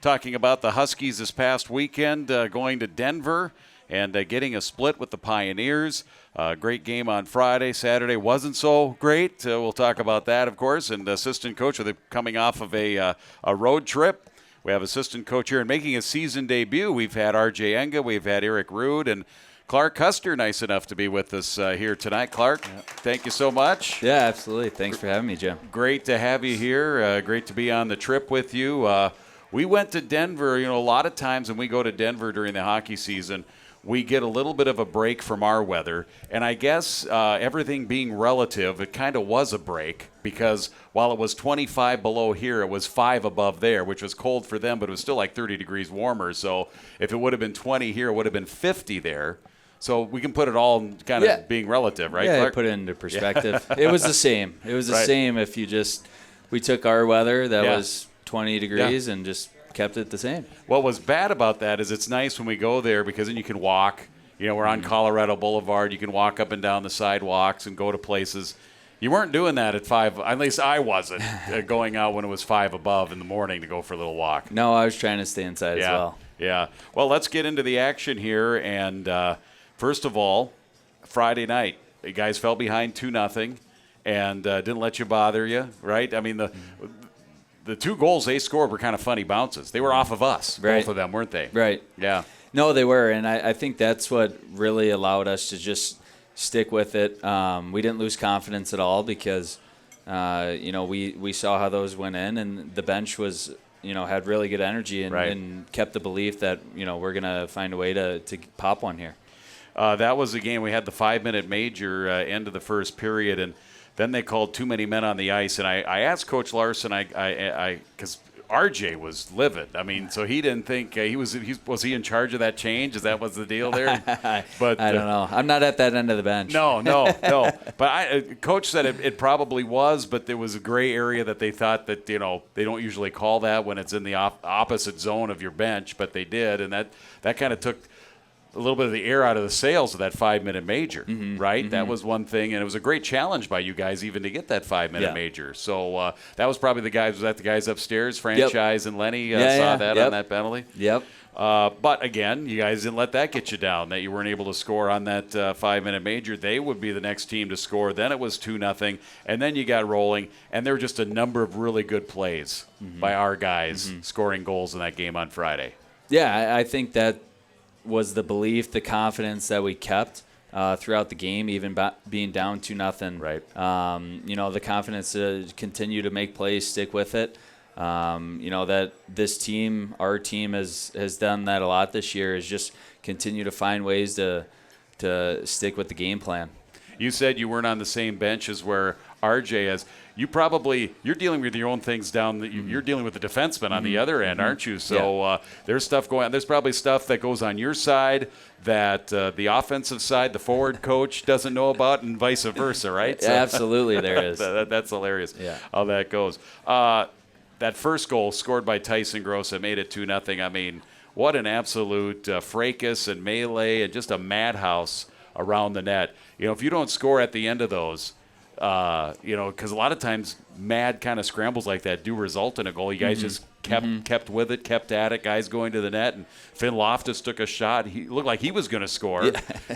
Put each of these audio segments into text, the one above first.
talking about the Huskies this past weekend, going to Denver and getting a split with the Pioneers. Great game on Friday. Saturday wasn't so great. We'll talk about that, of course. And assistant coach coming off of a road trip. We have assistant coach here and making a season debut. We've had R.J. Enga, we've had Eric Rude, and Clark Custer, nice enough to be with us here tonight. Clark, thank you so much. Yeah, absolutely. Thanks for having me, Jim. Great to have you here. Great to be on the trip with you. We went to Denver. A lot of times when we go to Denver during the hockey season, we get a little bit of a break from our weather. And I guess everything being relative, it kind of was a break because while it was 25 below here, it was 5 above there, which was cold for them, but it was still like 30 degrees warmer. So if it would have been 20 here, it would have been 50 there. So we can put it all kind of being relative, right, Yeah, Clark? put it into perspective. It was the same. It was the Right. same if we took our weather that was 20 degrees and just kept it the same. What was bad about that is it's nice when we go there because then you can walk. We're on Colorado Boulevard. You can walk up and down the sidewalks and go to places. You weren't doing that at 5. At least I wasn't going out when it was 5 above in the morning to go for a little walk. No, I was trying to stay inside as well. Yeah. Well, let's get into the action here. And first of all, Friday night, you guys fell behind 2-0 and didn't let you bother you, right? I mean, the 2 goals they scored were kind of funny bounces. They were off of us, both of them, weren't they? Right. Yeah. No, they were, and I think that's what really allowed us to just stick with it. We didn't lose confidence at all because, we saw how those went in, and the bench was, had really good energy and kept the belief that, we're going to find a way to pop one here. That was the game. We had the 5-minute major end of the first period, and then they called too many men on the ice. And I asked Coach Larson, because RJ was livid. I mean, so he didn't think was he in charge of that change? Is that was the deal there? But I don't know. I'm not at that end of the bench. No. But Coach said it probably was, but there was a gray area that they thought that they don't usually call that when it's in the opposite zone of your bench, but they did, and that kind of took a little bit of the air out of the sails of that 5-minute major, right? That was one thing, and it was a great challenge by you guys even to get that 5-minute major. So that was probably the guys upstairs, Franchise and Lenny saw that on that penalty. Yep. But again, you guys didn't let that get you down, that you weren't able to score on that 5-minute major. They would be the next team to score. Then it was 2-0, and then you got rolling, and there were just a number of really good plays by our guys scoring goals in that game on Friday. Yeah, I think that was the belief, the confidence that we kept throughout the game, even being down 2-0. Right. The confidence to continue to make plays, stick with it. That this team, our team, has done that a lot this year, is just continue to find ways to stick with the game plan. You said you weren't on the same bench as where RJ is. You're dealing with your own things down. You're dealing with the defenseman on the other end, aren't you? So there's stuff going on. There's probably stuff that goes on your side that the offensive side, the forward coach, doesn't know about, and vice versa, right? So, absolutely, there is. That's hilarious how that goes. That first goal scored by Tyson Gross that made it 2-0. I mean, what an absolute fracas and melee and just a madhouse around the net. If you don't score at the end of those, because a lot of times mad kind of scrambles like that do result in a goal. You guys just kept with it, kept at it, guys going to the net, and Finn Loftus took a shot. He looked like he was going to score,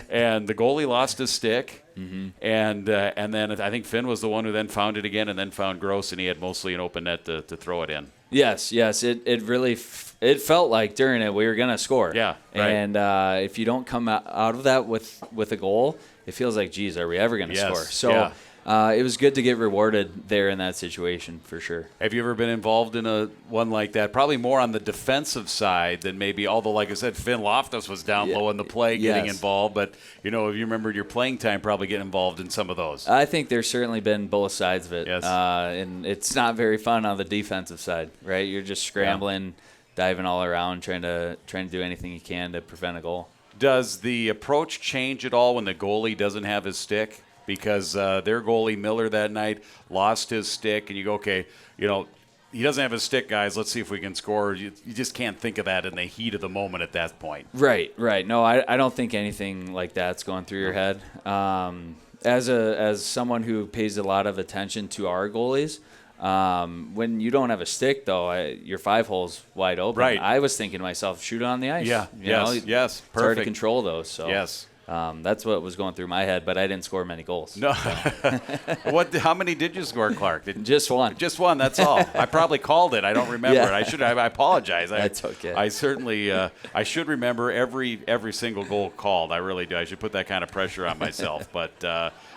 and the goalie lost his stick, and then I think Finn was the one who then found it again and then found Gross, and he had mostly an open net to throw it in. Yes, it really it felt like during it we were going to score. Yeah, right. And if you don't come out of that with a goal, it feels like, geez, are we ever going to score? So it was good to get rewarded there in that situation for sure. Have you ever been involved in a one like that? Probably more on the defensive side than maybe, although like I said, Finn Loftus was down low in the play getting involved. But, if you remember your playing time, probably get involved in some of those. I think there's certainly been both sides of it. Yes. And it's not very fun on the defensive side, right? You're just scrambling, diving all around, trying to do anything you can to prevent a goal. Does the approach change at all when the goalie doesn't have his stick? Because their goalie, Miller, that night lost his stick, and you go, okay, he doesn't have his stick, guys. Let's see if we can score. You just can't think of that in the heat of the moment at that point. Right. No, I don't think anything like that's going through your head. As someone who pays a lot of attention to our goalies, When you don't have a stick, though, your 5 hole's wide open. Right. I was thinking to myself, shoot it on the ice. Yeah. You know, Yes. It's hard to Perfect. control those. So Yes. that's what was going through my head, but I didn't score many goals. No. How many did you score, Clark? Just one. Just one. That's all. I probably called it. I don't remember Yeah. it. I apologize. That's okay. I certainly. I should remember every single goal called. I really do. I should put that kind of pressure on myself. But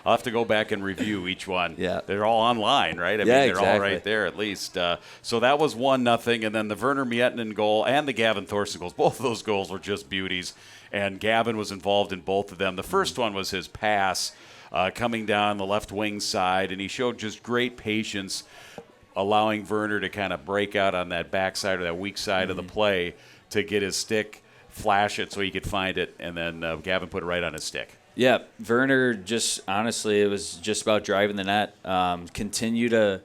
I'll have to go back and review each one. Yeah. They're all online, right? I mean, Yeah, they're all exactly. right there at least. So that was 1-0, and then the Werner Miettinen goal and the Gavin Thorson goals. Both of those goals were just beauties, and Gavin was involved in both of them. The first one was his pass coming down the left wing side, and he showed just great patience, allowing Werner to kind of break out on that backside or that weak side of the play to get his stick, flash it so he could find it, and then Gavin put it right on his stick. Yeah, Werner just honestly, it was just about driving the net. Continue to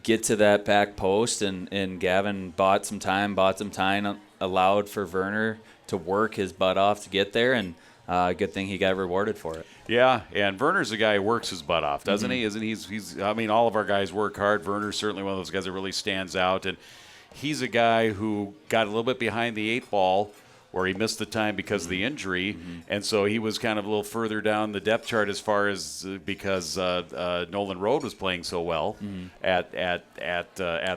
get to that back post, and Gavin bought some time, allowed for Werner to work his butt off to get there, and good thing he got rewarded for it. Yeah, and Werner's a guy who works his butt off, doesn't he? Isn't he? He's. I mean, all of our guys work hard. Werner's certainly one of those guys that really stands out, and he's a guy who got a little bit behind the 8 ball, where he missed the time because of the injury, and so he was kind of a little further down the depth chart as far as because Nolan Road was playing so well at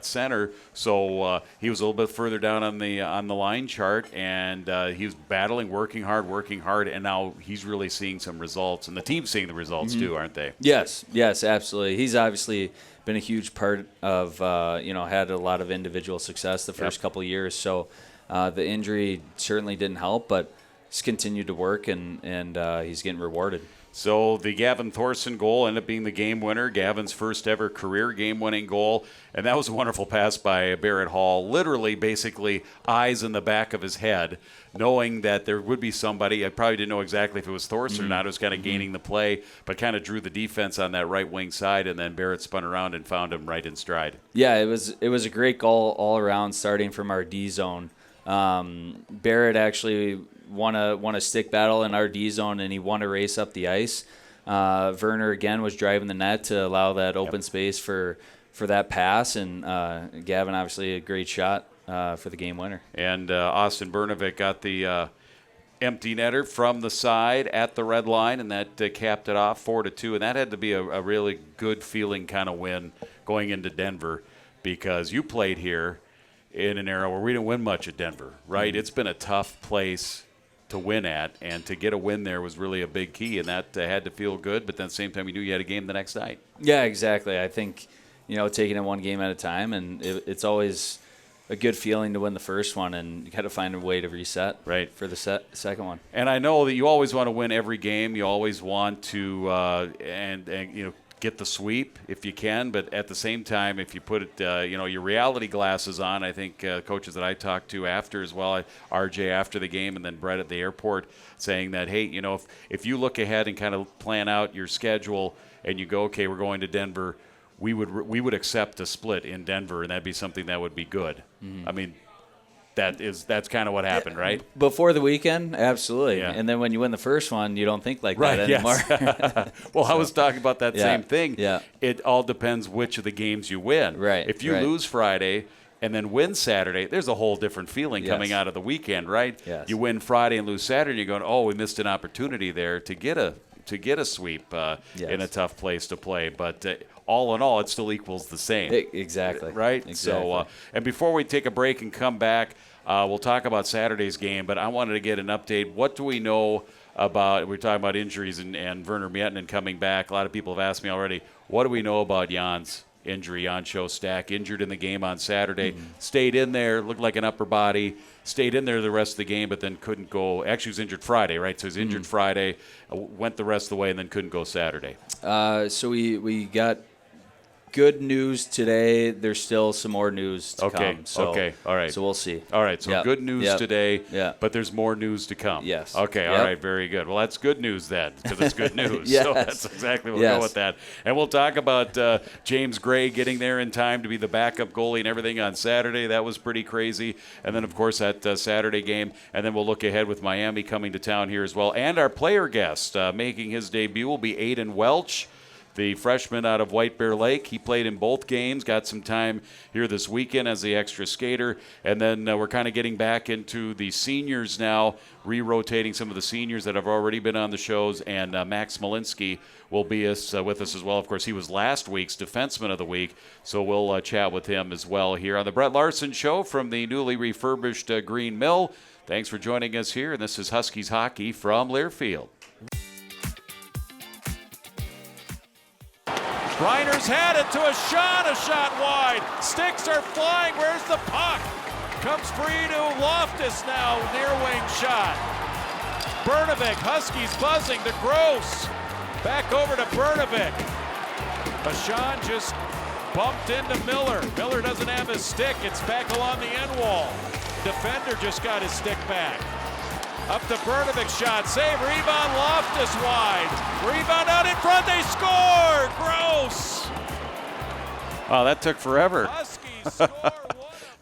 center. So he was a little bit further down on the line chart, and he was battling, working hard, and now he's really seeing some results, and the team's seeing the results too, aren't they? Yes, absolutely. He's obviously been a huge part of had a lot of individual success the first couple of years. So. The injury certainly didn't help, but he's continued to work, and he's getting rewarded. So the Gavin Thorson goal ended up being the game winner, Gavin's first ever career game-winning goal, and that was a wonderful pass by Barrett Hall, literally basically eyes in the back of his head, knowing that there would be somebody. I probably didn't know exactly if it was Thorson or not. It was kind of gaining the play, but kind of drew the defense on that right wing side, and then Barrett spun around and found him right in stride. Yeah, it was a great goal all around, starting from our D zone. Barrett actually won a stick battle in our D zone, and he won a race up the ice. Werner again was driving the net to allow that open space for that pass, and Gavin obviously a great shot for the game winner. And Austin Bernovic got the empty netter from the side at the red line, and that capped it off 4-2. And that had to be a really good feeling kind of win going into Denver, because you played here in an era where we didn't win much at Denver, right? It's been a tough place to win at, and to get a win there was really a big key, and that had to feel good, but then at the same time you knew you had a game the next night. Yeah, exactly. I think, taking it one game at a time, and it's always a good feeling to win the first one, and you got to find a way to reset for the second one. And I know that you always want to win every game. You always want to get the sweep if you can, but at the same time, if you put it, your reality glasses on, I think coaches that I talked to after as well, RJ after the game, and then Brett at the airport, saying that, hey, if you look ahead and kind of plan out your schedule and you go, okay, we're going to Denver, we would accept a split in Denver, and that'd be something that would be good. I mean, that's kind of what happened, right? Before the weekend, absolutely. Yeah. And then when you win the first one, you don't think like that anymore. Yes. Well, I was talking about that same thing. Yeah. It all depends which of the games you win. Right. If you lose Friday and then win Saturday, there's a whole different feeling coming out of the weekend, right? Yes. You win Friday and lose Saturday, you're going, oh, we missed an opportunity there to get a sweep in a tough place to play. But all in all, it still equals the same. Exactly. Right? Exactly. So, and before we take a break and come back, we'll talk about Saturday's game, but I wanted to get an update. What do we know about, we're talking about injuries and Werner Miettinen coming back. A lot of people have asked me already, what do we know about Jan's injury? Jan Shostak, injured in the game on Saturday, stayed in there, looked like an upper body, stayed in there the rest of the game, but then couldn't go. Actually, he was injured Friday, right? So he was injured Friday, went the rest of the way, and then couldn't go Saturday. So we got good news today. There's still some more news to come. So, all right. So we'll see. All right, so good news today, but there's more news to come. Yes. Okay, all right, very good. Well, that's good news then, because it's good news. Yes. So that's exactly what we'll go with that. And we'll talk about James Gray getting there in time to be the backup goalie and everything on Saturday. That was pretty crazy. And then, of course, that Saturday game. And then we'll look ahead with Miami coming to town here as well. And our player guest making his debut will be Aiden Welch. the freshman out of White Bear Lake. He played in both games, got some time here this weekend as the extra skater. And then we're kind of getting back into the seniors now, re-rotating some of the seniors that have already been on the shows. And Max Malinsky will be with us as well. Of course, he was last week's Defenseman of the Week, so we'll chat with him as well here on the Brett Larson Show from the newly refurbished Green Mill. Thanks for joining us here, and this is Huskies Hockey from Learfield. Reiner's had it to a shot wide. Sticks are flying. Where's the puck? Comes free to Loftus now, near wing shot. Bernovic, Huskies buzzing to Gross. Back over to Bernovic. Bashan just bumped into Miller. Miller doesn't have his stick. It's back along the end wall. Defender just got his stick back. Up to Bernovic, shot, save, rebound, Loftus wide. Rebound out in front, they score! Gross! Oh, that took forever. Huskies score one.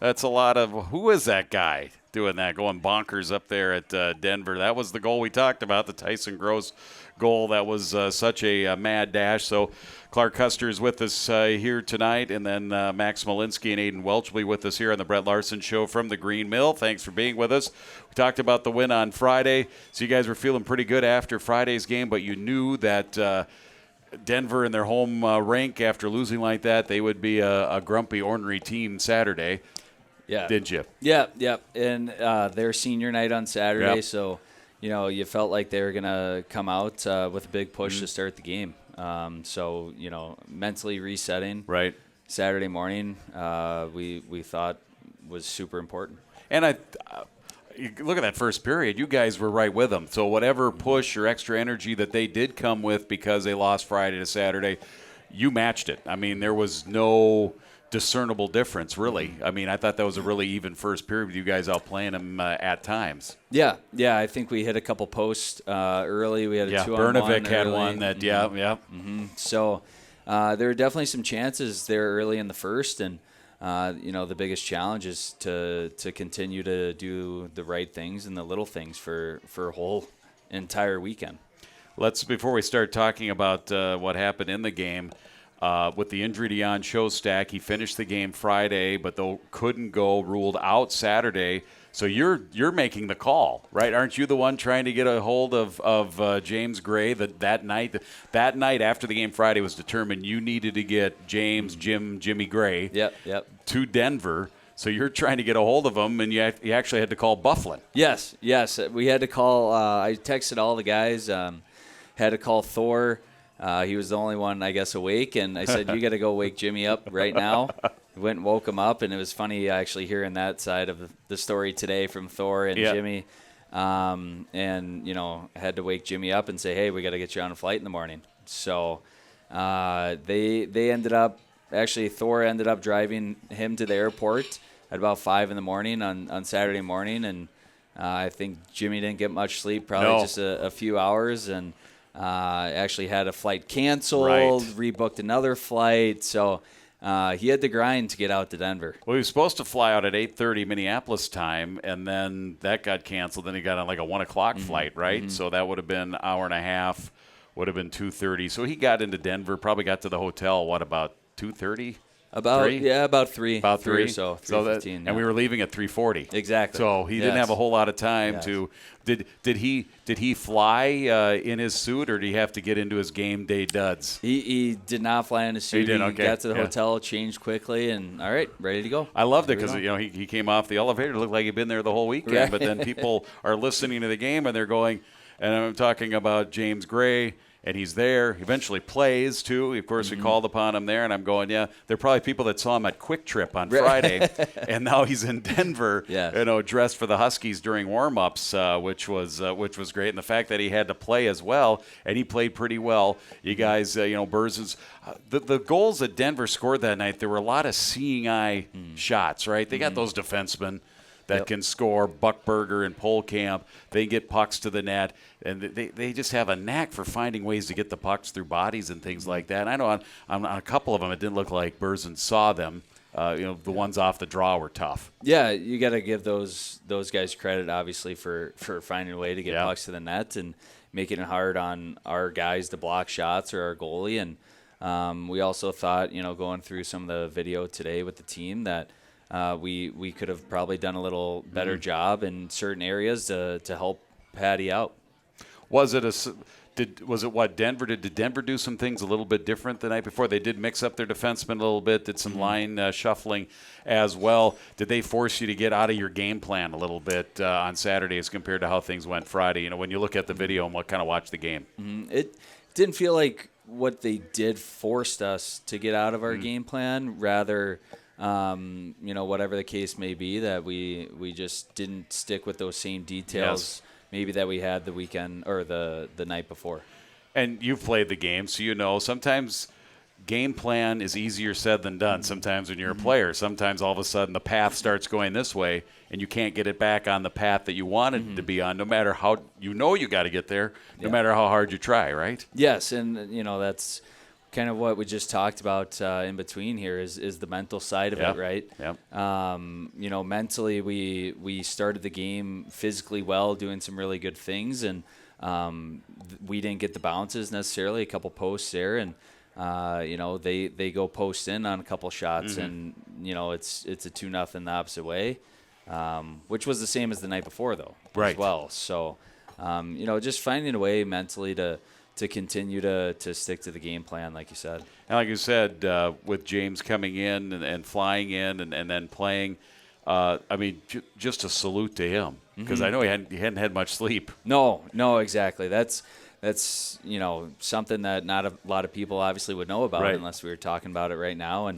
That's a lot of, who is that guy doing that, going bonkers up there at Denver? That was the goal we talked about, the Tyson Gross goal. That was such a mad dash. So Clark Custer is with us here tonight, and then Max Malinsky and Aiden Welch will be with us here on the Brett Larson Show from the Green Mill. Thanks for being with us. We talked about the win on Friday, so you guys were feeling pretty good after Friday's game, but you knew that Denver in their home rink, after losing like that, they would be a grumpy, ornery team Saturday. Yeah. Did you? Yeah. And their senior night on Saturday, Yep. so you felt like they were going to come out with a big push to start the game. So, mentally resetting. Right. Saturday morning, we thought was super important. And you look at that first period, you guys were right with them. So whatever push or extra energy that they did come with because they lost Friday to Saturday, you matched it. I mean, there was no discernible difference, really. I mean, I thought that was a really even first period with you guys outplaying them at times. Yeah, I think we hit a couple posts early. We had a 2-on-1 Bernovic had early. one that, yeah. Mm-hmm. So there were definitely some chances there early in the first, and the biggest challenge is to continue to do the right things and the little things for a whole entire weekend. Before we start talking about what happened in the game, with the injury to Jan Shostak, he finished the game Friday, but though couldn't go, ruled out Saturday. So you're making the call, right? Aren't you the one trying to get a hold of James Gray that night? That night after the game Friday was determined you needed to get Jimmy Gray to Denver. So you're trying to get a hold of him, and you actually had to call Bufflin. Yes. We had to call. I texted all the guys. Had to call Thor. He was the only one, I guess, awake, and I said, you got to go wake Jimmy up right now. Went and woke him up, and it was funny actually hearing that side of the story today from Thor and Jimmy. And, had to wake Jimmy up and say, hey, we got to get you on a flight in the morning. So they ended up, actually Thor ended up driving him to the airport at about 5 in the morning on Saturday morning, and I think Jimmy didn't get much sleep, probably just a few hours, and actually had a flight canceled, rebooked another flight. So he had to grind to get out to Denver. Well, he was supposed to fly out at 8:30 Minneapolis time, and then that got canceled. Then he got on like a 1 o'clock flight, right? So that would have been an hour and a half, would have been 2:30. So he got into Denver, probably got to the hotel, about 2:30? About 3. About 3 or so, 3:15. And we were leaving at 3:40. Exactly. So he didn't have a whole lot of time to. Did he fly in his suit, or did he have to get into his game day duds? He did not fly in his suit. He did. Okay. Got to the hotel, changed quickly, and all right, ready to go. I loved it because he came off the elevator, looked like he'd been there the whole weekend. Right. But then people are listening to the game and they're going, and I'm talking about James Gray. And he's there. He eventually plays, too. Of course, we called upon him there, and I'm going, there are probably people that saw him at Quick Trip on Friday, and now he's in Denver, dressed for the Huskies during warm-ups, which was great. And the fact that he had to play as well, and he played pretty well. You guys, Burzen's the goals that Denver scored that night, there were a lot of seeing eye shots, right? They got those defensemen that can score, Buckberger and Polkamp. They get pucks to the net, and they just have a knack for finding ways to get the pucks through bodies and things like that. And I know on a couple of them, it didn't look like Burzen saw them. The ones off the draw were tough. Yeah, you got to give those guys credit, obviously, for finding a way to get pucks to the net and making it hard on our guys to block shots or our goalie. And We also thought, going through some of the video today with the team that we could have probably done a little better job in certain areas to help Patty out. Was it what Denver did? Did Denver do some things a little bit different the night before? They did mix up their defensemen a little bit, did some line shuffling as well. Did they force you to get out of your game plan a little bit on Saturday as compared to how things went Friday? When you look at the video and kind of watch the game, it didn't feel like what they did forced us to get out of our game plan. Rather, whatever the case may be, that we just didn't stick with those same details. Yes. Maybe that we had the weekend or the night before. And you've played the game, so sometimes game plan is easier said than done. Sometimes when you're a player, sometimes all of a sudden the path starts going this way, and you can't get it back on the path that you wanted to be on, no matter how you got to get there, no matter how hard you try, right? Yes, and that's kind of what we just talked about in between here is the mental side of it, right? Yep. Mentally we started the game physically well, doing some really good things, and we didn't get the bounces necessarily, a couple posts there, and they go post in on a couple shots, and it's a 2-0 the opposite way, which was the same as the night before though, right, as well. So just finding a way mentally to continue to stick to the game plan, like you said. And like you said, with James coming in and flying in and then playing, just a salute to him, because I know he hadn't had much sleep. No, exactly. That's something that not a lot of people obviously would know about, unless we were talking about it right now.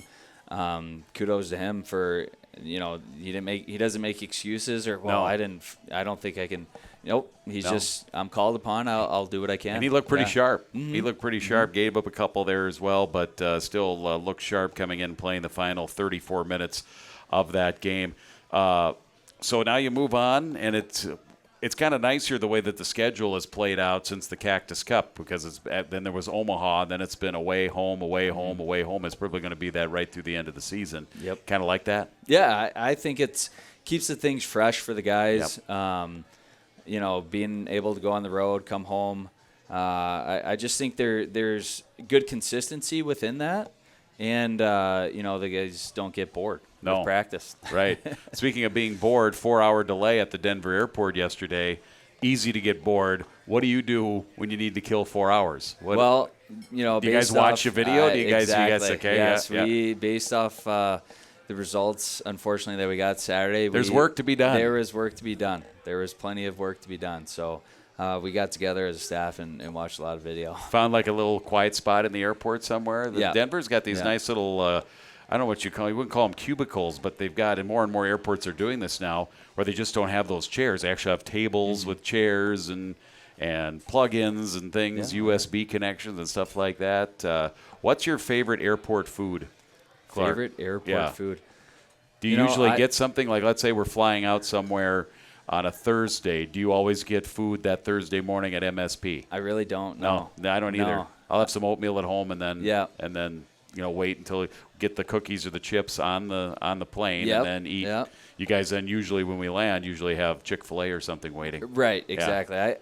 And kudos to him for he doesn't make excuses or I don't think I can. Nope. He's just, I'm called upon. I'll do what I can. And he looked pretty sharp. He looked pretty sharp. Gave up a couple there as well, but still looked sharp coming in, playing the final 34 minutes of that game. So now you move on, and it's kind of nice here the way that the schedule has played out since the Cactus Cup, because then there was Omaha, then it's been away, home, away, home, away, home. It's probably going to be that right through the end of the season. Yep. Kind of like that? Yeah, I think it keeps the things fresh for the guys. Yep. Being able to go on the road, come home. I just think there's good consistency within that, and the guys don't get bored with practice. Right. Speaking of being bored, 4-hour delay at the Denver airport yesterday. Easy to get bored. What do you do when you need to kill 4 hours? Do you guys watch your video? Do you guys okay? Yes, yeah. We based off the results, unfortunately, that we got Saturday. There's work to be done. There is work to be done. There was plenty of work to be done. So we got together as a staff and watched a lot of video. Found like a little quiet spot in the airport somewhere. Denver's got these nice little, I don't know what you wouldn't call them cubicles, but they've got, and more airports are doing this now, where they just don't have those chairs. They actually have tables with chairs and plug-ins and things, USB connections and stuff like that. What's your favorite airport food, Clark? Favorite airport food? Do you usually get something, like let's say we're flying out somewhere on a Thursday? Do you always get food that Thursday morning at MSP? I really don't. No, I don't either. No. I'll have some oatmeal at home and then wait until we get the cookies or the chips on the plane and then eat. Yep. You guys then usually when we land have Chick-fil-A or something waiting. Right, exactly. Yeah.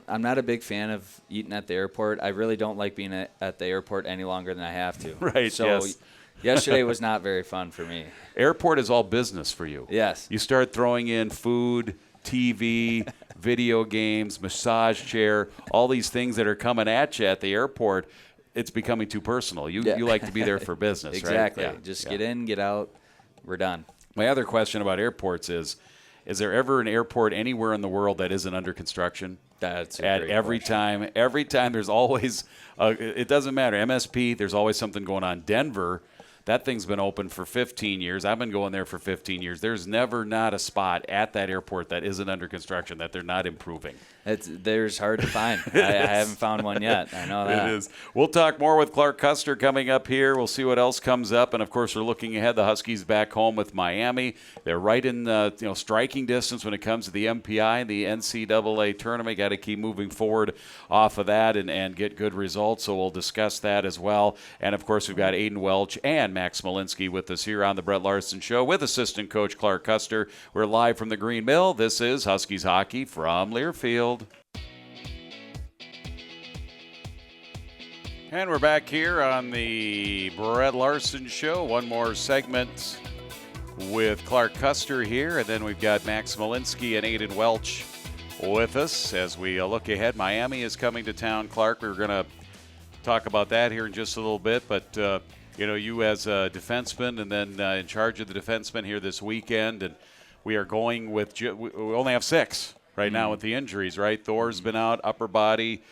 I'm not a big fan of eating at the airport. I really don't like being at the airport any longer than I have to. Right. So yes. Yesterday was not very fun for me. Airport is all business for you. Yes. You start throwing in food, TV, video games, massage chair, all these things that are coming at you at the airport. It's becoming too personal. You like to be there for business, exactly. right? Just get in, get out. We're done. My other question about airports is there ever an airport anywhere in the world that isn't under construction? That's a great every question. Every time there's always, it doesn't matter. MSP, there's always something going on. Denver, that thing's been open for 15 years. I've been going there for 15 years. There's never not a spot at that airport that isn't under construction that they're not improving. There's hard to find. I haven't found one yet. I know that. It is. We'll talk more with Clark Custer coming up here. We'll see what else comes up. And, of course, we're looking ahead. The Huskies back home with Miami. They're right in striking distance when it comes to the MPI, the NCAA tournament. Got to keep moving forward off of that and get good results. So we'll discuss that as well. And, of course, we've got Aiden Welch and Max Smolinski with us here on the Brett Larson Show with assistant coach Clark Custer. We're live from the Green Mill. This is Huskies hockey from Learfield. And we're back here on the Brett Larson Show. One more segment with Clark Custer here, and then we've got Max Malinsky and Aiden Welch with us as we look ahead. Miami is coming to town, Clark. We're going to talk about that here in just a little bit, but you as a defenseman and then in charge of the defenseman here this weekend, and we are going with we only have 6 right now with the injuries, right? Thor's been out, upper body.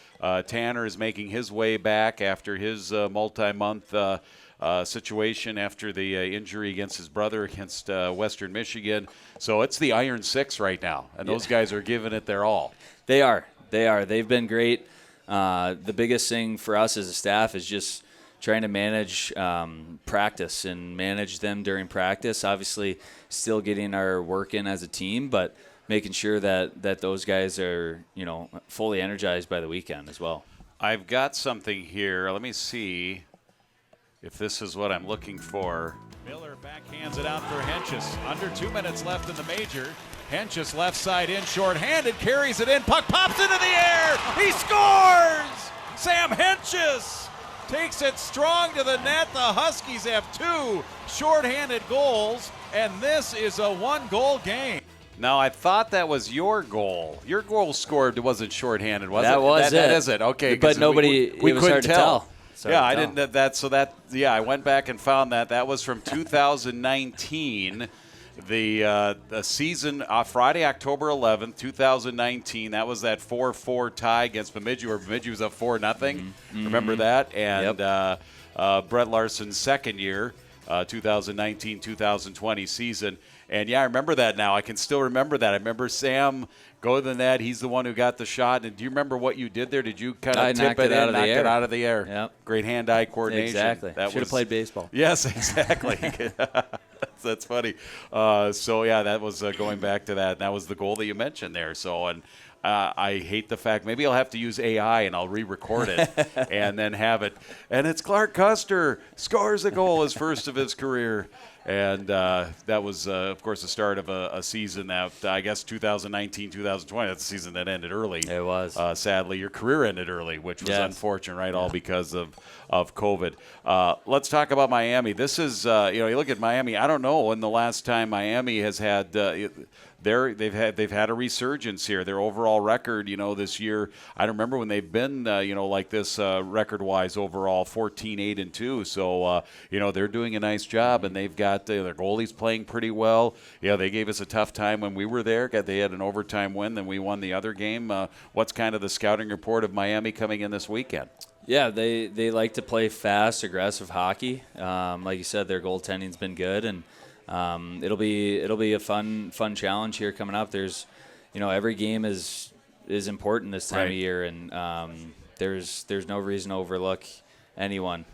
Tanner is making his way back after his multi-month situation after the injury against his brother against Western Michigan. So it's the Iron Six right now, and those guys are giving it their all. They are. They've been great. The biggest thing for us as a staff is just trying to manage practice and manage them during practice. Obviously, still getting our work in as a team, but making sure that those guys are, fully energized by the weekend as well. I've got something here. Let me see if this is what I'm looking for. Miller backhands it out for Henches. Under 2 minutes left in the major. Henches left side in, short-handed, carries it in. Puck pops into the air. He scores! Sam Henches takes it strong to the net. The Huskies have 2 short-handed goals, and this is a 1-goal game. Now, I thought that was your goal. Your goal scored wasn't shorthanded, was it? That was it. That is it. Okay. But nobody, we it was couldn't hard to tell. Yeah, I didn't. I went back and found that. That was from 2019. The season, Friday, October 11th, 2019. That was that 4-4 tie against Bemidji, where Bemidji was up 4-0. Mm-hmm. Remember that? And Brett Larson's second year, 2019-2020 season. And, I remember that now. I can still remember that. I remember Sam go to the net. He's the one who got the shot. And do you remember what you did there? Did you kind of tip it in, knock it out of the air? Yep. Great hand-eye coordination. Exactly. Should have played baseball. Yes, exactly. That's funny. That was going back to that. That was the goal that you mentioned there. So, and I hate the fact maybe I'll have to use AI and I'll re-record it and then have it. And it's Clark Custer scores a goal, his first of his career. And that was, of course, the start of a season that, I guess, 2019, 2020, that's the season that ended early. It was. Sadly, your career ended early, which was unfortunate, right, all because of COVID. Let's talk about Miami. This is, you look at Miami, I don't know when the last time Miami has had they've had a resurgence here. Their overall record, this year, I don't remember when they've been, like this record-wise overall, 14-8-2. So, they're doing a nice job, and they've got their goalies playing pretty well. Yeah, they gave us a tough time when we were there. They had an overtime win, then we won the other game. What's kind of the scouting report of Miami coming in this weekend? Yeah, they like to play fast, aggressive hockey. Like you said, their goaltending's been good, and it'll be a fun challenge here coming up. There's, every game is important this time of year, and there's no reason to overlook anyone.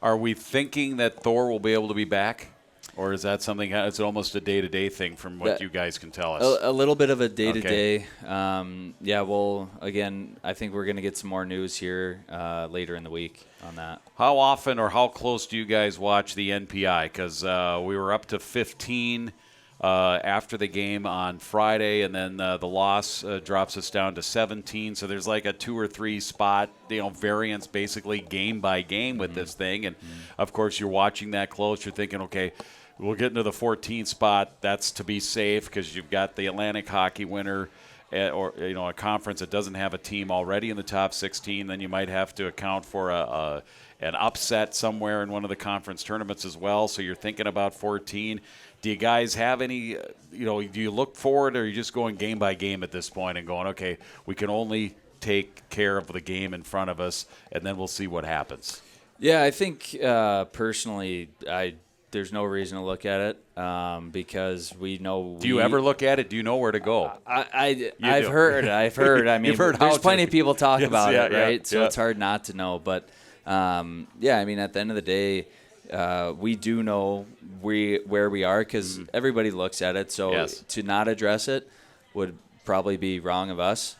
Are we thinking that Thor will be able to be back? Or is that something, it's almost a day-to-day thing from what you guys can tell us? A little bit of a day-to-day. Okay. Again, I think we're going to get some more news here later in the week on that. How often or how close do you guys watch the NPI? Because we were up to 15 after the game on Friday, and then the loss drops us down to 17. So there's like a 2 or 3 spot, variance basically game by game with this thing. And, of course, you're watching that close. You're thinking, okay, we'll get into the 14th spot. That's to be safe because you've got the Atlantic Hockey winner or a conference that doesn't have a team already in the top 16. Then you might have to account for an upset somewhere in one of the conference tournaments as well. So you're thinking about 14. Do you guys have any, do you look forward, or are you just going game by game at this point and going, okay, we can only take care of the game in front of us, and then we'll see what happens? Yeah, I think personally, there's no reason to look at it because we know. Do you eever look at it? Do you know where to go? I've heard. I mean, there's plenty of people talk about it, right? So it's hard not to know. But, I mean, at the end of the day, we do know where we are because everybody looks at it. So to not address it would probably be wrong of us.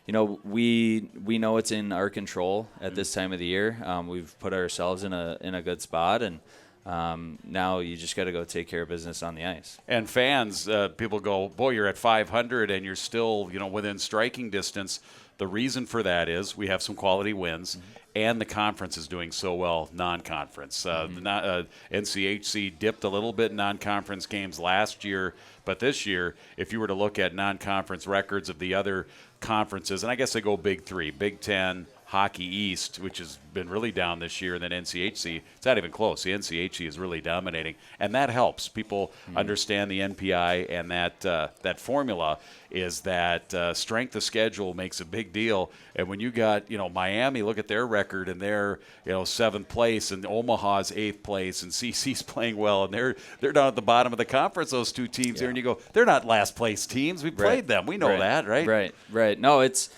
We know it's in our control at this time of the year. We've put ourselves in a good spot, and now you just got to go take care of business on the ice. And fans, people go, boy, you're at 500 and you're still, within striking distance. The reason for that is we have some quality wins, and the conference is doing so well non-conference. NCHC dipped a little bit in non-conference games last year, but this year, if you were to look at non-conference records of the other conferences, and I guess they go Big Three, Big Ten, Hockey East, which has been really down this year, and then NCHC, it's not even close. The NCHC is really dominating, and that helps. People understand the NPI, and that formula is that strength of schedule makes a big deal. And when you got, Miami, look at their record, and they're, 7th place, and Omaha's 8th place, and CC's playing well, and they're down at the bottom of the conference, those two teams here, and you go, they're not last place teams. We played them. We know that, right? Right. No, it's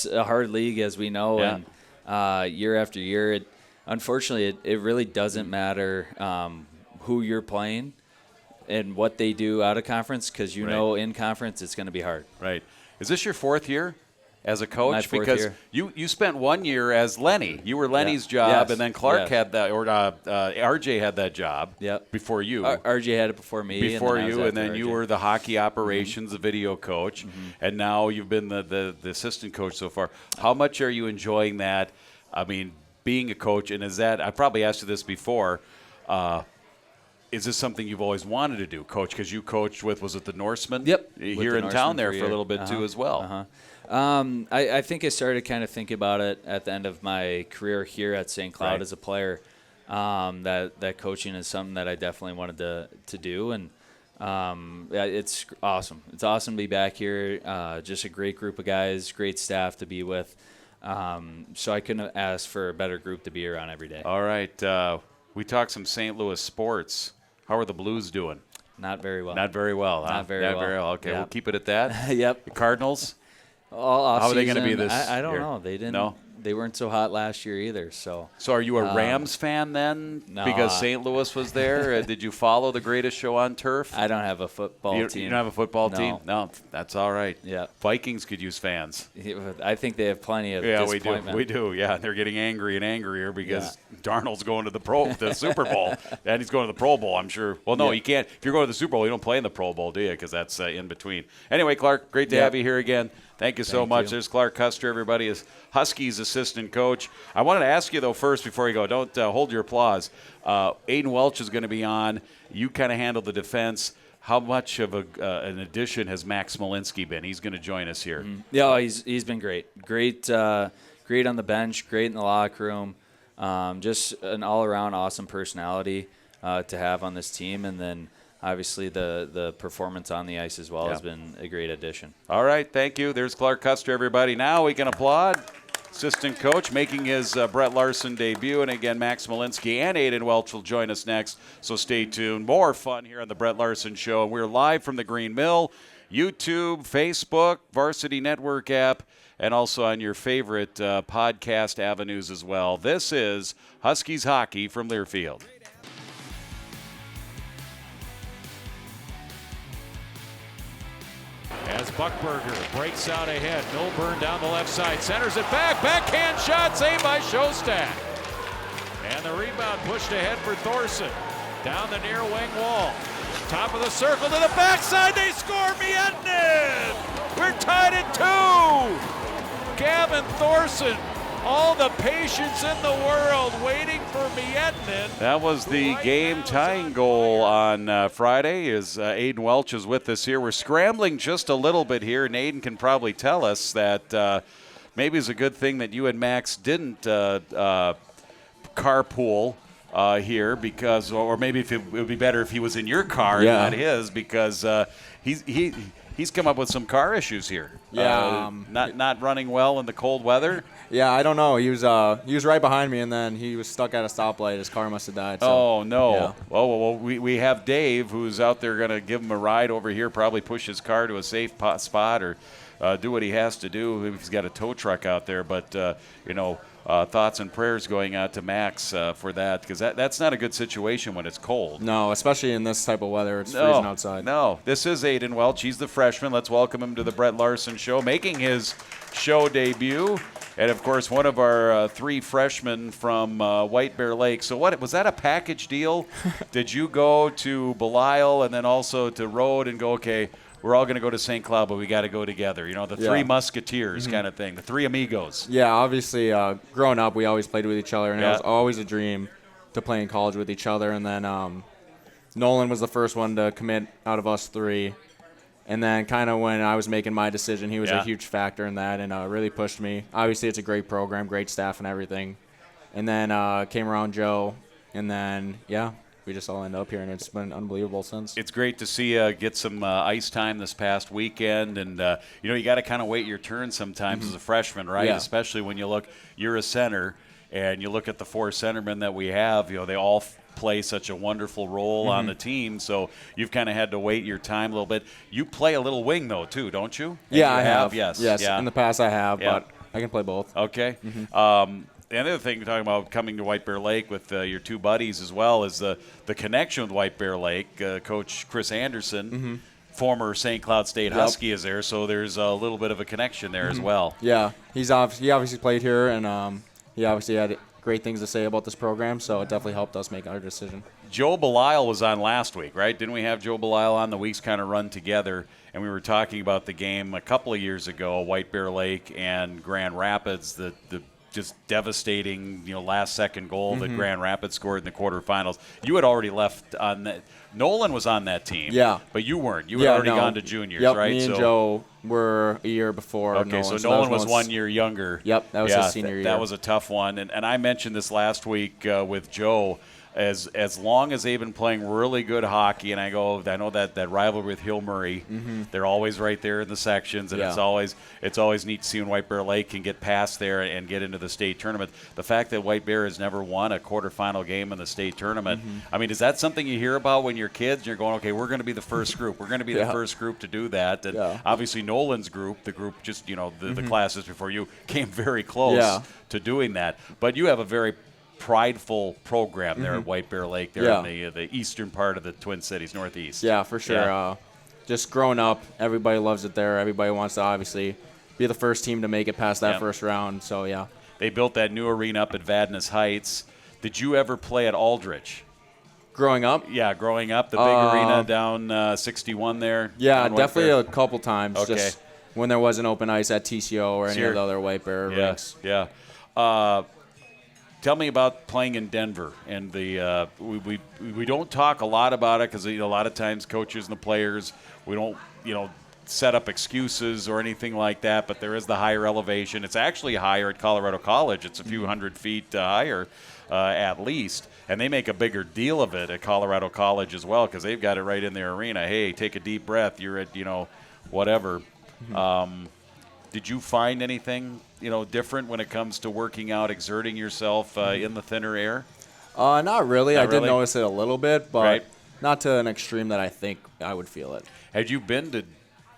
a hard league, as we know, and year after year, unfortunately, it really doesn't matter who you're playing and what they do out of conference, because in conference it's going to be hard. Right. Is this your 4th year as a coach? My 4th because year. You spent 1 year as Lenny. You were Lenny's job, and then Clark had that, or RJ had that job before you. RJ had it before me. And then you were the hockey operations, the video coach, and now you've been the assistant coach so far. How much are you enjoying that? I mean, being a coach, and is that, I probably asked you this before, is this something you've always wanted to do, coach? Because you coached with, was it the Norsemen? Yep. Here in town there for a little bit too as well. I think I started kind of thinking about it at the end of my career here at St. Cloud as a player. That coaching is something that I definitely wanted to do, and it's awesome. It's awesome to be back here. Just a great group of guys, great staff to be with. So I couldn't ask for a better group to be around every day. All right. We talked some St. Louis sports. How are the Blues doing? Not very well. Not very well, huh? Not very well. Okay, we'll keep it at that. Yep. The Cardinals? How are they going to be this I don't year? know. They didn't. No? They weren't so hot last year either. So are you a Rams fan then? No, because St. Louis was there? Did you follow the greatest show on turf? I don't have a football team. You don't have a football team? No, that's all right. Yeah. Vikings could use fans. I think they have plenty of disappointment. We do. Yeah, they're getting angry and angrier because Darnold's going to the Super Bowl, and he's going to the Pro Bowl, I'm sure. Well, no, you can't. If you're going to the Super Bowl, you don't play in the Pro Bowl, do you? Because that's in between. Anyway, Clark, great to have you here again. Thank you so much. There's Clark Custer, everybody, is Huskies assistant coach. I wanted to ask you, though, first, before you go, don't hold your applause. Aiden Welch is going to be on. You kind of handle the defense. How much of an addition has Max Smolinski been? He's going to join us here. Yeah, he's been great. Great on the bench, great in the locker room. Just an all-around awesome personality to have on this team. And then obviously the performance on the ice as well has been a great addition. All right, thank you. There's Clark Custer, everybody. Now we can applaud. Assistant coach making his Brett Larson debut. And again, Max Smolinski and Aiden Welch will join us next. So stay tuned. More fun here on the Brett Larson Show. We're live from the Green Mill, YouTube, Facebook, Varsity Network app, and also on your favorite podcast avenues as well. This is Huskies Hockey from Learfield. As Buckberger breaks out ahead, Milburn down the left side, centers it back, backhand shot, saved by Shostak. And the rebound pushed ahead for Thorson. Down the near wing wall. Top of the circle to the backside, they score, Miettinen! We're tied at 2! Gavin Thorson, all the patience in the world waiting for Miettinen. That was the game-tying goal on Friday. As Aiden Welch is with us here. We're scrambling just a little bit here, and Aiden can probably tell us that maybe it's a good thing that you and Max didn't carpool here, because, or maybe if it would be better if he was in your car and not his, because he's come up with some car issues here. Yeah, not running well in the cold weather. Yeah, I don't know. He was right behind me, and then he was stuck at a stoplight. His car must have died. So, oh no! Yeah. Well, we have Dave, who's out there going to give him a ride over here. Probably push his car to a safe spot, or do what he has to do if he's got a tow truck out there. But thoughts and prayers going out to Max for that, because that's not a good situation when it's cold. No, especially in this type of weather. It's freezing outside. No, this is Aiden Welch. He's the freshman. Let's welcome him to the Brett Larson Show, making his show debut. And, of course, one of our 3 freshmen from White Bear Lake. So what was that, a package deal? Did you go to Belial and then also to Rhode and go, okay, we're all going to go to St. Cloud, but we got to go together. You know, the Three Yeah. Musketeers kind of thing, the Three Amigos. Yeah, obviously, growing up, we always played with each other, and it Yeah. was always a dream to play in college with each other. And then Nolan was the first one to commit out of us three. And then kind of when I was making my decision, he was Yeah. a huge factor in that and really pushed me. Obviously, it's a great program, great staff and everything. And then came around Joe, and then, yeah, we just all end up here, and it's been unbelievable since. It's great to see you get some ice time this past weekend. And, you know, you got to kind of wait your turn sometimes as a freshman, right? Yeah. Especially when you're a center, and you look at the 4 centermen that we have, you know, they all play such a wonderful role on the team, so you've kind of had to wait your time a little bit. You play a little wing, though, too, don't you? And Yeah, you I have. Yes. Yeah. In the past, I have, Yeah. but I can play both. Okay. The other thing, talking about coming to White Bear Lake with your 2 buddies as well, is the connection with White Bear Lake. Coach Chris Anderson, former St. Cloud State Husky, is there, so there's a little bit of a connection there as well. Yeah, he obviously played here, and he obviously had great things to say about this program, so it definitely helped us make our decision. Joe Belisle was on last week, right? Didn't we have Joe Belisle on? The weeks kind of run together, and we were talking about the game a couple of years ago, White Bear Lake and Grand Rapids, the just devastating, you know, last-second goal that Grand Rapids scored in the quarterfinals. You had already left on that. Nolan was on that team, Yeah. but you weren't. You had already gone to juniors, yep, right? me and Joe were a year before Okay, Nolan. so Nolan was 1 year younger. Yep, that was his senior year. That was a tough one. And I mentioned this last week with Joe. As long as they've been playing really good hockey, and I know that rivalry with Hill Murray, they're always right there in the sections, and Yeah. it's always neat to see when White Bear Lake can get past there and get into the state tournament. The fact that White Bear has never won a quarterfinal game in the state tournament, I mean, is that something you hear about when you're kids? And you're going, okay, we're going to be the first group. We're going to be the first group to do that. And obviously Nolan's group, the group just, you know, the classes before you, came very close to doing that. But you have a very prideful program there at White Bear Lake, there in the eastern part of the Twin Cities, northeast. Yeah, for sure. Yeah. Just growing up, everybody loves it there. Everybody wants to obviously be the first team to make it past that first round. So, yeah. They built that new arena up at Vadnais Heights. Did you ever play at Aldrich? Growing up? Yeah, growing up, the big arena down 61 there. Yeah, on White definitely Bear. a couple times. Okay. Just when there wasn't open ice at TCO or any Sure. of the other White Bear rinks. Yeah. Tell me about playing in Denver, and the we don't talk a lot about it because a lot of times coaches and the players, we don't set up excuses or anything like that. But there is the higher elevation. It's actually higher at Colorado College. It's a few hundred feet higher at least, and they make a bigger deal of it at Colorado College as well because they've got it right in their arena. Hey, take a deep breath. You're at whatever. Did you find anything different when it comes to working out, exerting yourself in the thinner air? Not really. I did really? notice it a little bit, but Right. not to an extreme that I think I would feel it. Had you been to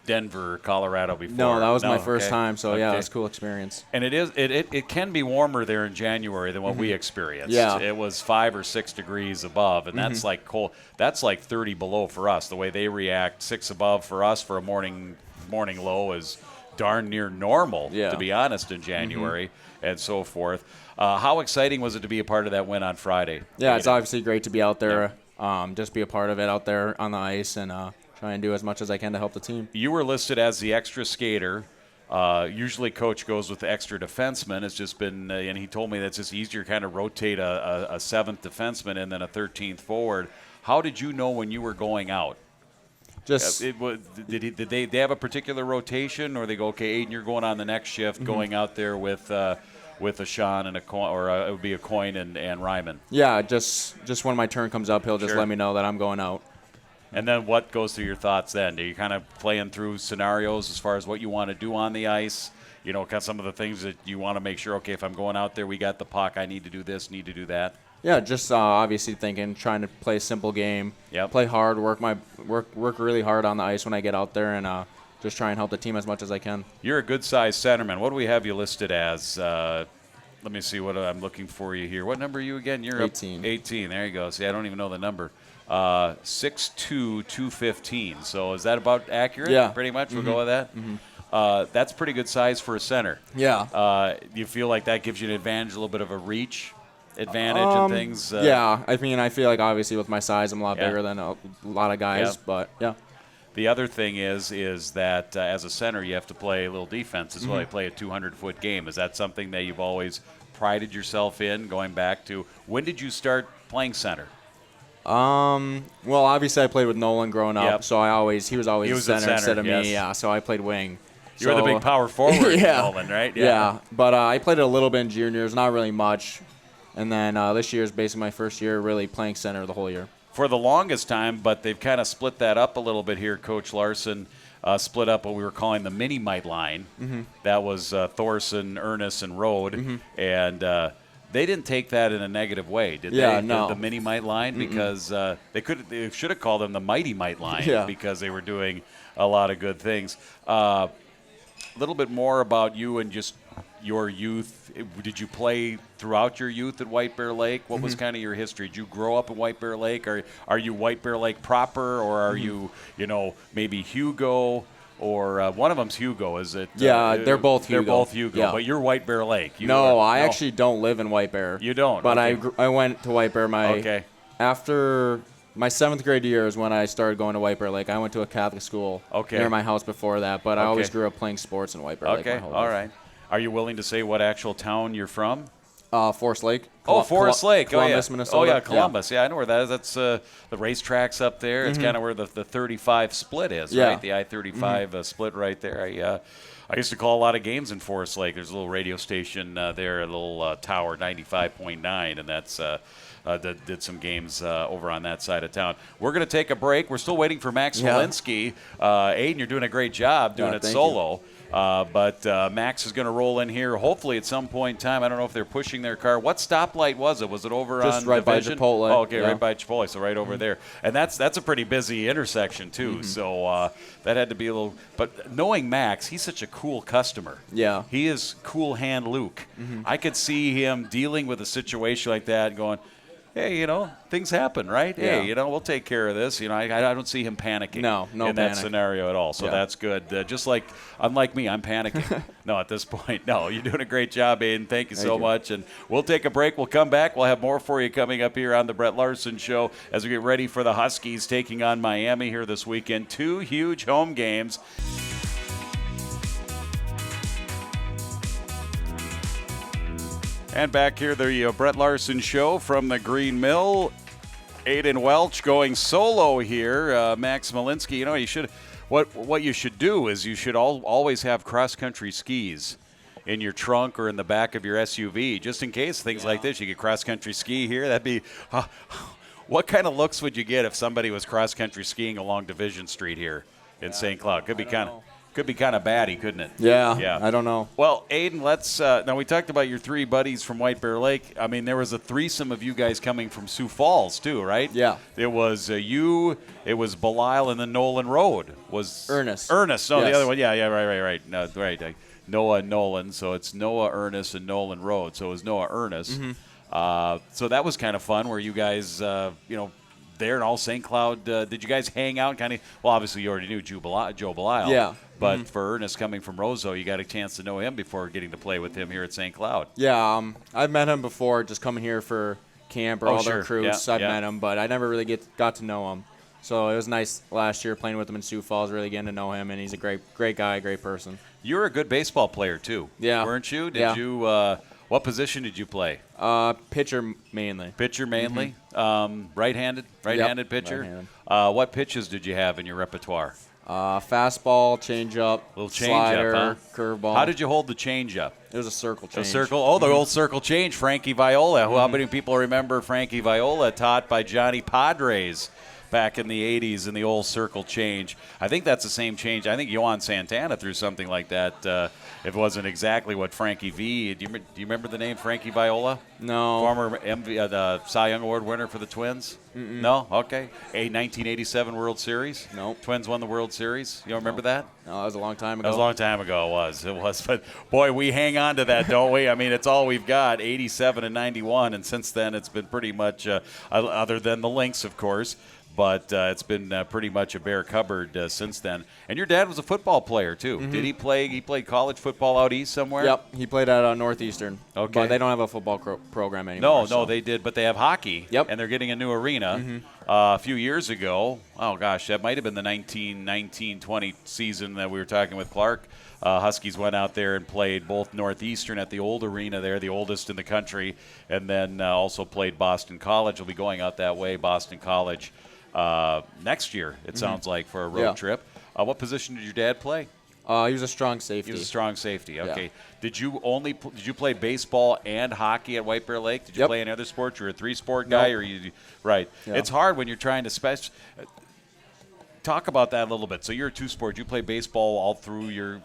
Denver, Colorado before? No, that was my first okay. time, so yeah, Okay. it was a cool experience. And it can be warmer there in January than what we experienced. Yeah. It was 5 or 6 degrees above, and that's like cold. That's like 30 below for us. The way they react, 6 above for us for a morning low is darn near normal, to be honest, in January and so forth. How exciting was it to be a part of that win on Friday? Yeah, it's obviously great to be out there, just be a part of it out there on the ice and try and do as much as I can to help the team. You were listed as the extra skater. Usually coach goes with the extra defenseman. It's just been, and he told me that it's just easier to kind of rotate a 7th defenseman and then a 13th forward. How did you know when you were going out? Just Did they have a particular rotation, or they go, okay, Aiden, you're going on the next shift, going out there with a Sean and a coin, or it would be a Coin and Ryman? yeah, just when my turn comes up, he'll just Sure. let me know that I'm going out. And then what goes through your thoughts then? Are you kind of playing through scenarios as far as what you want to do on the ice? Kind of some of the things that you want to make sure, okay, if I'm going out there, we got the puck, I need to do this, need to do that. Yeah, just obviously trying to play a simple game, Yep. play hard, work really hard on the ice when I get out there, and just try and help the team as much as I can. You're a good-sized centerman. What do we have you listed as? Let me see what I'm looking for you here. What number are you again? You're 18. 18. There you go. See, I don't even know the number. 6'2", 215. So is that about accurate? Yeah. Pretty much. We'll go with that. That's pretty good size for a center. Yeah. You feel like that gives you an advantage, a little bit of a reach advantage and things? Yeah, I mean, I feel like obviously with my size, I'm a lot Yeah. bigger than a lot of guys, Yeah. but yeah. the other thing is that as a center, you have to play a little defense as well. You play a 200-foot game. Is that something that you've always prided yourself in, going back to when did you start playing center? Well, obviously I played with Nolan growing up, Yep. so he was always center instead of yes. me. Yeah, so I played wing. You were the big power forward, yeah. Nolan, right? Yeah, but I played it a little bit in juniors, not really much. And then this year is basically my first year really playing center the whole year. For the longest time, but they've kind of split that up a little bit here. Coach Larson split up what we were calling the mini-mite line. That was Thorson, Ernest, and Rode. And they didn't take that in a negative way, did Yeah, they? no. The mini-mite line? Because they should have called them the mighty-mite line because they were doing a lot of good things. A little bit more about you and just your youth. Did you play throughout your youth at White Bear Lake? What was kind of your history? Did you grow up in White Bear Lake? Are you White Bear Lake proper, or are you maybe Hugo, or one of them's Hugo? Is it? Yeah, they're both Hugo. They're both Hugo, yeah. but you're White Bear Lake. I actually don't live in White Bear. You don't? But okay. I went to White Bear after my 7th grade year is when I started going to White Bear Lake. I went to a Catholic school near my house before that, but I always grew up playing sports in White Bear Lake. Okay, all right. Are you willing to say what actual town you're from? Forest Lake. Forest Lake. Columbus, oh, yeah. Minnesota. Oh, yeah, Columbus. Yeah, I know where that is. That's the racetracks up there. It's kind of where the 35 split is, right? The I-35 split right there. I used to call a lot of games in Forest Lake. There's a little radio station there, a little tower, 95.9, and that's did some games over on that side of town. We're going to take a break. We're still waiting for Max Walensky. Aiden, you're doing a great job doing it solo. But Max is going to roll in here, hopefully at some point in time. I don't know if they're pushing their car. What stoplight was it? Was it over just on right Division? by Chipotle? Oh, okay, right by Chipotle, so right over there. And that's a pretty busy intersection, too. So that had to be a little – but knowing Max, he's such a cool customer. Yeah. He is cool hand Luke. I could see him dealing with a situation like that and going – hey, things happen, right? Yeah. Hey, we'll take care of this. I don't see him panicking no in that scenario at all. So that's good. Unlike me, I'm panicking. No, at this point, no. You're doing a great job, Aiden. Thank you so much. And we'll take a break. We'll come back. We'll have more for you coming up here on the Brett Larson Show as we get ready for the Huskies taking on Miami here this weekend. 2 huge home games. And back here, the Brett Larson Show from the Green Mill. Aiden Welch going solo here. Max Walensky, you should. What you should do is you should always have cross-country skis in your trunk or in the back of your SUV, just in case things like this. You get cross-country ski here. That'd be. What kind of looks would you get if somebody was cross-country skiing along Division Street here in St. Cloud? Could be kind of batty, couldn't it? Yeah. I don't know. Well, Aiden, let's now we talked about your 3 buddies from White Bear Lake. I mean, there was a threesome of you guys coming from Sioux Falls too, right? Yeah. It was you, it was Belial, and then Nolan Road was Ernest. No, yes. The other one. Yeah, right. No, right. Noah and Nolan. So it's Noah Ernest and Nolan Road. So it was Noah Ernest. So that was kind of fun. Where you guys, there in all St. Cloud, did you guys hang out? Kind of. Well, obviously you already knew Joe Belial. Yeah. But for Ernest coming from Roseau, you got a chance to know him before getting to play with him here at St. Cloud. Yeah, I've met him before, just coming here for camp or all their recruits. I've met him, but I never really got to know him. So it was nice last year playing with him in Sioux Falls, really getting to know him, and he's a great guy, great person. You were a good baseball player too, weren't you? Did you? What position did you play? Pitcher mainly. Pitcher mainly. Right-handed pitcher. Right-handed. What pitches did you have in your repertoire? Fastball, changeup, slider, curveball. How did you hold the changeup? It was a circle change. A circle? Oh, the old circle change. Frankie Viola. How many people remember Frankie Viola, taught by Johnny Padres back in the 80s in the old circle change? I think that's the same change. I think Yohan Santana threw something like that. If it wasn't exactly what Frankie V. Do you remember the name Frankie Viola? No. Former the Cy Young Award winner for the Twins? Mm-mm. No? Okay. A 1987 World Series? Nope. Twins won the World Series? You don't remember that? No, that was a long time ago. That was a long time ago. It was. But, boy, we hang on to that, don't we? I mean, it's all we've got, 87 and 91. And since then, it's been pretty much, other than the Lynx, of course, but it's been pretty much a bare cupboard since then. And your dad was a football player, too. Mm-hmm. Did he play? He played college football out east somewhere? Yep. He played at Northeastern. Okay. But they don't have a football program anymore. No, they did, but they have hockey. Yep. And they're getting a new arena. a few years ago. Oh, gosh, that might have been the 1919-20 season that we were talking with Clark. Huskies went out there and played both Northeastern at the old arena there, the oldest in the country, and then also played Boston College. We'll be going out that way, Boston College, next year, it sounds like, for a road trip. What position did your dad play? He was a strong safety. He was a strong safety. Okay. Yeah. Did you play baseball and hockey at White Bear Lake? Did you play any other sports? You're a 3-sport guy, or you? Right. Yeah. It's hard when you're trying to talk about that a little bit. So you're a 2-sport. You play baseball all through your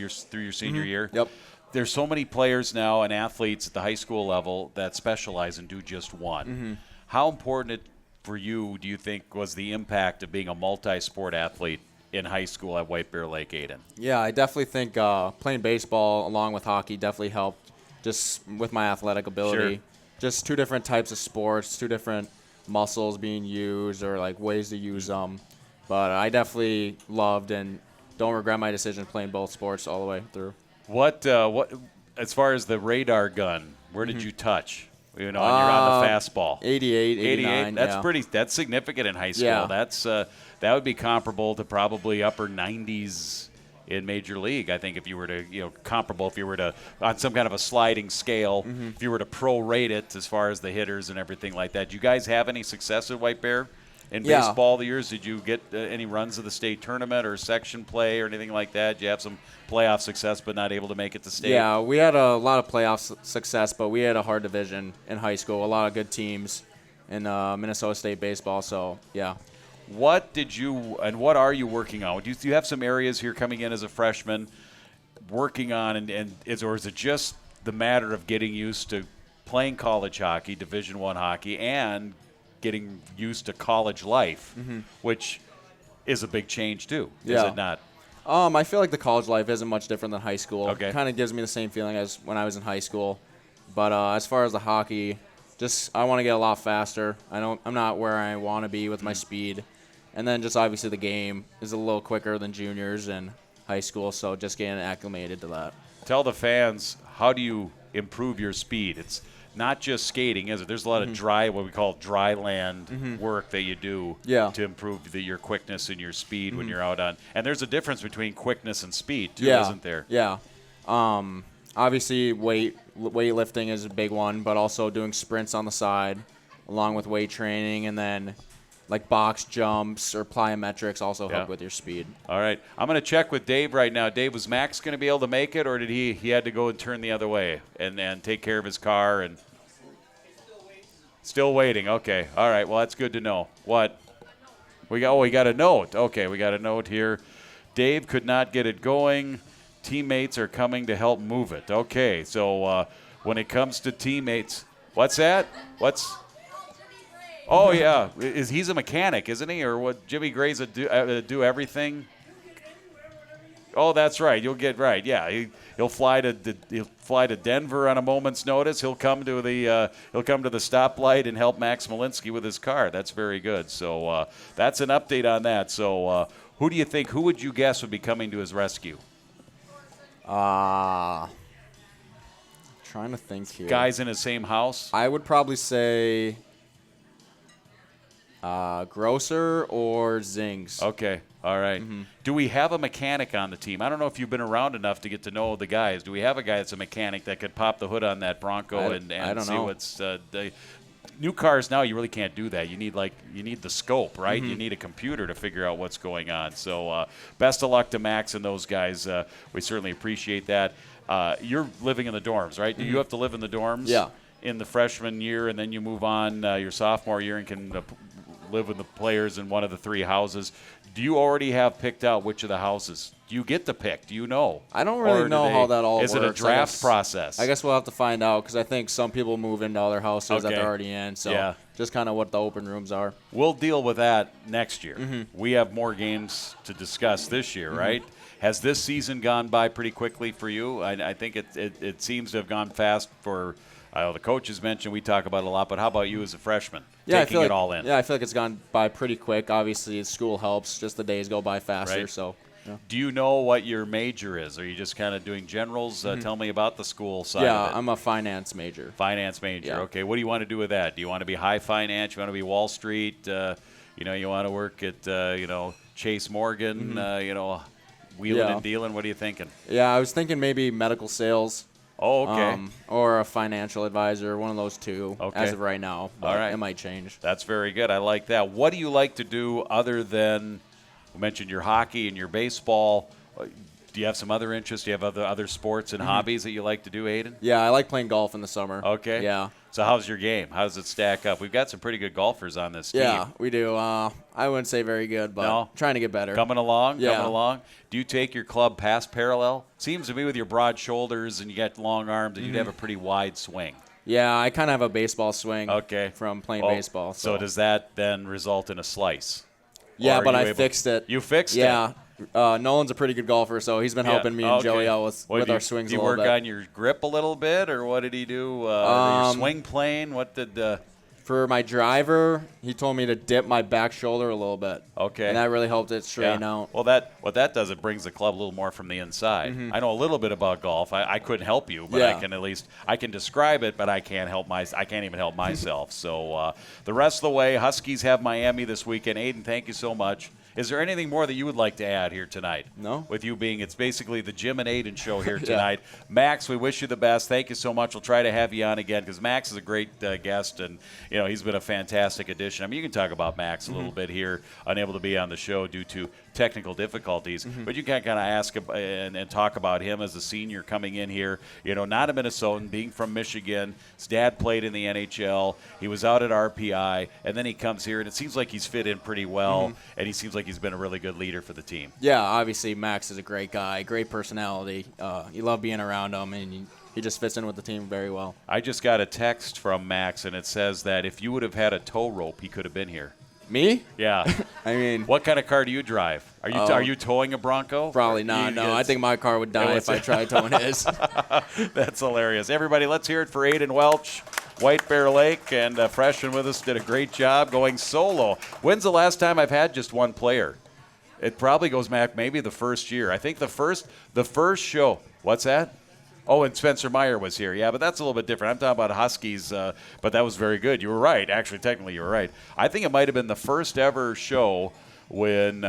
senior year. Yep. There's so many players now and athletes at the high school level that specialize and do just one. How important for you do you think was the impact of being a multi-sport athlete in high school at White Bear Lake, Aiden? Yeah, I definitely think playing baseball along with hockey definitely helped just with my athletic ability. Sure. Just 2 different types of sports, 2 different muscles being used or like ways to use them. But I definitely loved and don't regret my decision playing both sports all the way through. What as far as the radar gun, where did you touch? You know, and you're on the fastball. 88, 89. That's significant in high school. Yeah. That would be comparable to probably upper 90s in Major League. I think if you were to, comparable if you were to, on some kind of a sliding scale, if you were to prorate it as far as the hitters and everything like that. Do you guys have any success at White Bear in baseball the years? Did you get any runs of the state tournament or section play or anything like that? Did you have some playoff success but not able to make it to state? Yeah, we had a lot of playoff success, but we had a hard division in high school. A lot of good teams in Minnesota State baseball, so yeah. What are you working on? Do you have some areas here coming in as a freshman working on, or is it just the matter of getting used to playing college hockey, Division I hockey, and getting used to college life, which is a big change too, is it not? I feel like the college life isn't much different than high school. Okay. It kind of gives me the same feeling as when I was in high school. But as far as the hockey, I want to get a lot faster. I'm not where I want to be with my speed. And then just obviously the game is a little quicker than juniors in high school, so just getting acclimated to that. Tell the fans, how do you improve your speed? It's not just skating, is it? There's a lot of what we call dry land work that you do to improve your quickness and your speed when you're out on. And there's a difference between quickness and speed, too, isn't there? Yeah. Obviously, weightlifting is a big one, but also doing sprints on the side along with weight training, and then like box jumps or plyometrics also help with your speed. All right. I'm going to check with Dave right now. Dave, was Max going to be able to make it, or did he had to go and turn the other way and take care of his car? And still waiting. Okay. All right. Well, that's good to know. What? We got a note. Okay, we got a note here. Dave could not get it going. Teammates are coming to help move it. Okay. So when it comes to teammates, what's that? Oh, yeah. He's a mechanic, isn't he? Or what? Jimmy Gray's do everything? Oh, that's right. You'll get right. Yeah, he'll fly to Denver on a moment's notice. He'll come to the stoplight and help Max Malinsky with his car. That's very good. So that's an update on that. So who do you think? Who would you guess would be coming to his rescue? Trying to think here. Guys in the same house? I would probably say Grosser or Zings. Okay. All right. Do we have a mechanic on the team? I don't know if you've been around enough to get to know the guys. Do we have a guy that's a mechanic that could pop the hood on that Bronco and see what's the new cars now? You really can't do that. You need the scope, right? You need a computer to figure out what's going on. So best of luck to Max and those guys. We certainly appreciate that. You're living in the dorms, right? Do you have to live in the dorms? Yeah. In the freshman year, and then you move on your sophomore year and can live with the players in one of the 3 houses. Do you already have picked out which of the houses? Do you get to pick? Do you know? I don't really know how that all works. Is it a draft process? I guess we'll have to find out, because I think some people move into other houses that they're already in. So just kind of what the open rooms are. We'll deal with that next year. We have more games to discuss this year, right? Has this season gone by pretty quickly for you? I think it seems to have gone fast for the coaches mentioned, we talk about it a lot, but how about you as a freshman, taking it all in? Yeah, I feel like it's gone by pretty quick. Obviously, school helps. Just the days go by faster. Right. So Do you know what your major is? Are you just kind of doing generals? Tell me about the school side Yeah, of it. I'm a finance major. Finance major. Yeah. Okay. What do you want to do with that? Do you want to be high finance? You want to be Wall Street? You want to work at, Chase Morgan, wheeling and dealing? What are you thinking? Yeah, I was thinking maybe medical sales. Oh, okay. Or a financial advisor, one of those two as of right now. But all right. It might change. That's very good. I like that. What do you like to do other than, we mentioned your hockey and your baseball. Do you have some other interests? Do you have other sports and hobbies that you like to do, Aiden? Yeah, I like playing golf in the summer. Okay. Yeah. So how's your game? How does it stack up? We've got some pretty good golfers on this team. Yeah, we do. I wouldn't say very good, but trying to get better. Coming along? Yeah. Coming along? Do you take your club past parallel? Seems to me with your broad shoulders and you got long arms that you'd have a pretty wide swing. Yeah, I kind of have a baseball swing from playing baseball. So does that then result in a slice? Yeah, but I fixed it. You fixed it? Yeah. Nolan's a pretty good golfer, so he's been helping me and Joey out with our swings a little bit. Did you work on your grip a little bit, or what did he do? Your swing plane? What did... For my driver, he told me to dip my back shoulder a little bit. Okay. And that really helped it straighten out. Well, what that does, it brings the club a little more from the inside. I know a little bit about golf. I couldn't help you, but I can describe it, but I can't even help myself. So the rest of the way, Huskies have Miami this weekend. Aiden, thank you so much. Is there anything more that you would like to add here tonight? No. With you being, it's basically the Jim and Aiden show here tonight. Max, we wish you the best. Thank you so much. We'll try to have you on again because Max is a great guest, and he's been a fantastic addition. I mean, you can talk about Max a little bit here, unable to be on the show due to technical difficulties, but you can kind of ask and talk about him as a senior coming in here. Not a Minnesotan, being from Michigan. His dad played in the NHL. He was out at RPI, and then he comes here, and it seems like he's fit in pretty well, and he seems like he's been a really good leader for the team. Yeah, obviously Max is a great guy, great personality. You love being around him, and he just fits in with the team very well. I just got a text from Max, and it says that if you would have had a tow rope, he could have been here. Me? Yeah. I mean, what kind of car do you drive? Are you towing a Bronco? Probably not. No, I think my car would die if I tried towing his. That's hilarious. Everybody, let's hear it for Aiden Welch, White Bear Lake, and freshman with us, did a great job going solo. When's the last time I've had just one player? It probably goes back maybe the first year. I think the first show. What's that? Oh, and Spencer Meyer was here. Yeah, but that's a little bit different. I'm talking about Huskies, but that was very good. You were right. Actually, technically, you were right. I think it might have been the first ever show when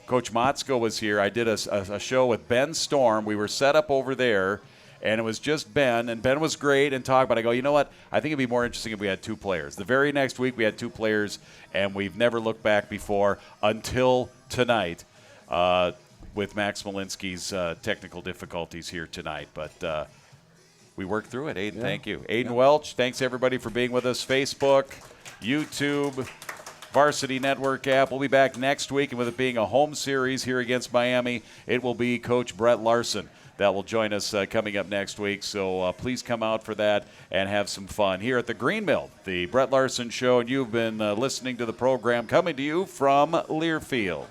Coach Motzko was here. I did a show with Ben Storm. We were set up over there, and it was just Ben, and Ben was great and talked, but I go, you know what? I think it'd be more interesting if we had two players. The very next week, we had two players, and we've never looked back before until tonight. With Max Malinsky's technical difficulties here tonight. But we worked through it. Aiden, thank you. Aiden Welch, thanks everybody for being with us. Facebook, YouTube, Varsity Network app. We'll be back next week, and with it being a home series here against Miami, it will be Coach Brett Larson that will join us coming up next week. So please come out for that and have some fun here at the Green Mill, the Brett Larson Show. And you've been listening to the program coming to you from Learfield.